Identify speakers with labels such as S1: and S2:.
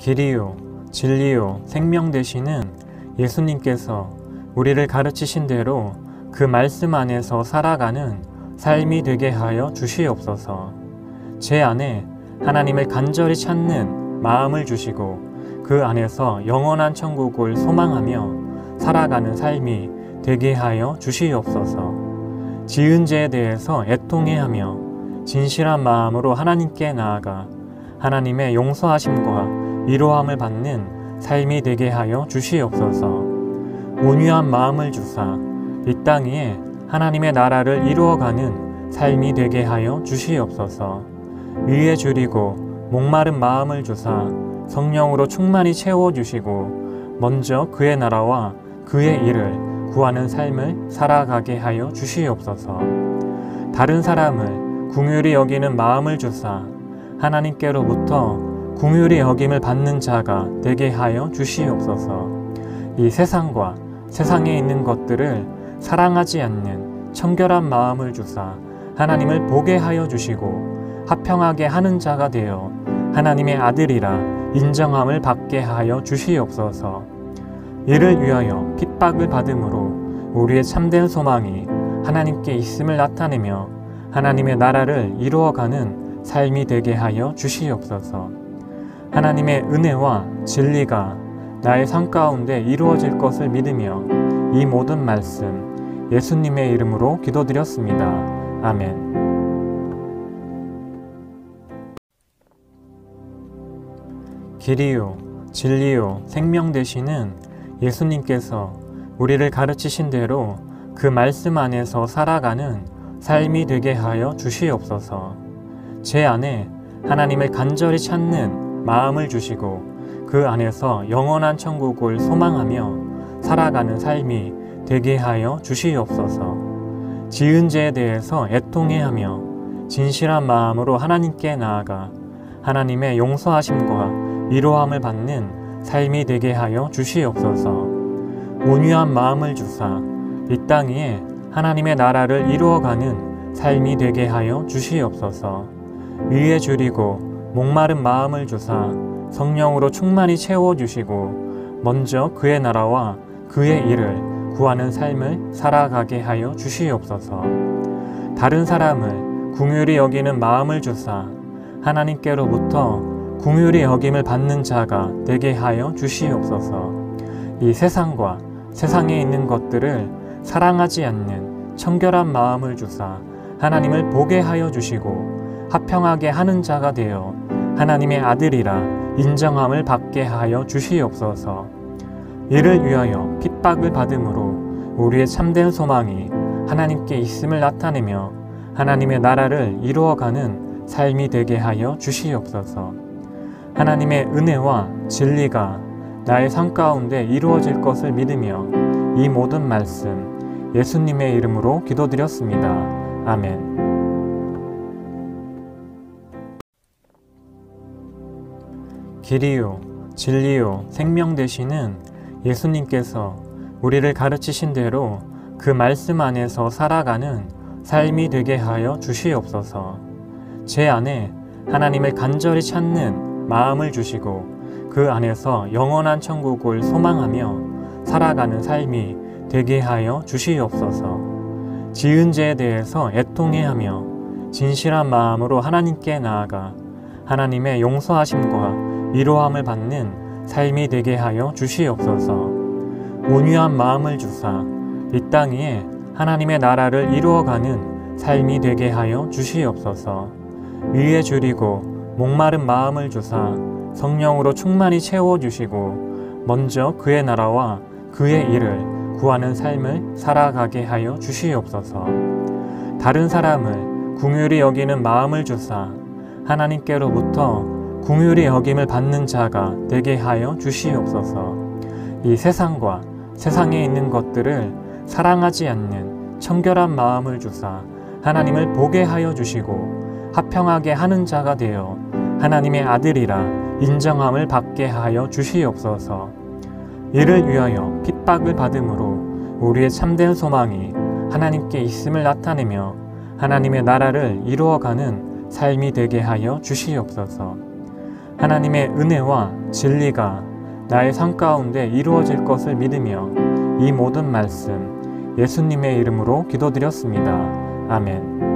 S1: 길이요 진리요 생명 되시는 예수님께서 우리를 가르치신 대로 그 말씀 안에서 살아가는 삶이 되게 하여 주시옵소서. 제 안에 하나님을 간절히 찾는 마음을 주시고 그 안에서 영원한 천국을 소망하며 살아가는 삶이 되게 하여 주시옵소서. 지은 죄에 대해서 애통해하며 진실한 마음으로 하나님께 나아가 하나님의 용서하심과 위로함을 받는 삶이 되게 하여 주시옵소서. 온유한 마음을 주사 이 땅 위에 하나님의 나라를 이루어가는 삶이 되게 하여 주시옵소서. 위에 줄이고 목마른 마음을 주사 성령으로 충만히 채워주시고 먼저 그의 나라와 그의 일을 구하는 삶을 살아가게 하여 주시옵소서. 다른 사람을 긍휼히 여기는 마음을 주사 하나님께로부터 긍휼히 여김을 받는 자가 되게 하여 주시옵소서. 이 세상과 세상에 있는 것들을 사랑하지 않는 청결한 마음을 주사 하나님을 보게 하여 주시고 화평하게 하는 자가 되어 하나님의 아들이라 인정함을 받게 하여 주시옵소서. 이를 위하여 핍박을 받음으로 우리의 참된 소망이 하나님께 있음을 나타내며 하나님의 나라를 이루어가는 삶이 되게 하여 주시옵소서. 하나님의 은혜와 진리가 나의 삶 가운데 이루어질 것을 믿으며 이 모든 말씀 예수님의 이름으로 기도드렸습니다. 아멘. 길이요 진리요 생명 되시는 예수님께서 우리를 가르치신 대로 그 말씀 안에서 살아가는 삶이 되게 하여 주시옵소서. 제 안에 하나님을 간절히 찾는 마음을 주시고 그 안에서 영원한 천국을 소망하며 살아가는 삶이 되게 하여 주시옵소서. 지은 죄에 대해서 애통해하며 진실한 마음으로 하나님께 나아가 하나님의 용서하심과 위로함을 받는 삶이 되게 하여 주시옵소서. 온유한 마음을 주사 이 땅 위에 하나님의 나라를 이루어가는 삶이 되게 하여 주시옵소서. 위에 줄이고 목마른 마음을 주사 성령으로 충만히 채워주시고 먼저 그의 나라와 그의 일을 구하는 삶을 살아가게 하여 주시옵소서. 다른 사람을 긍휼히 여기는 마음을 주사 하나님께로부터 긍휼히 여김을 받는 자가 되게 하여 주시옵소서. 이 세상과 세상에 있는 것들을 사랑하지 않는 청결한 마음을 주사 하나님을 보게 하여 주시고 화평하게 하는 자가 되어 하나님의 아들이라 인정함을 받게 하여 주시옵소서. 이를 위하여 핍박을 받음으로 우리의 참된 소망이 하나님께 있음을 나타내며 하나님의 나라를 이루어가는 삶이 되게 하여 주시옵소서. 하나님의 은혜와 진리가 나의 삶 가운데 이루어질 것을 믿으며 이 모든 말씀 예수님의 이름으로 기도드렸습니다. 아멘. 길이요 진리요 생명 되시는 예수님께서 우리를 가르치신 대로 그 말씀 안에서 살아가는 삶이 되게 하여 주시옵소서. 제 안에 하나님을 간절히 찾는 마음을 주시고 그 안에서 영원한 천국을 소망하며 살아가는 삶이 되게 하여 주시옵소서. 지은 죄에 대해서 애통해하며 진실한 마음으로 하나님께 나아가 하나님의 용서하심과 위로함을 받는 삶이 되게 하여 주시옵소서. 온유한 마음을 주사 이 땅 위에 하나님의 나라를 이루어가는 삶이 되게 하여 주시옵소서. 위에 줄이고 목마른 마음을 주사 성령으로 충만히 채워주시고 먼저 그의 나라와 그의 일을 구하는 삶을 살아가게 하여 주시옵소서. 다른 사람을 긍휼히 여기는 마음을 주사 하나님께로부터 긍휼히 여김을 받는 자가 되게 하여 주시옵소서. 이 세상과 세상에 있는 것들을 사랑하지 않는 청결한 마음을 주사 하나님을 보게 하여 주시고 화평하게 하는 자가 되어 하나님의 아들이라 인정함을 받게 하여 주시옵소서. 이를 위하여 핍박을 받음으로 우리의 참된 소망이 하나님께 있음을 나타내며 하나님의 나라를 이루어가는 삶이 되게 하여 주시옵소서. 하나님의 은혜와 진리가 나의 삶 가운데 이루어질 것을 믿으며 이 모든 말씀 예수님의 이름으로 기도드렸습니다. 아멘.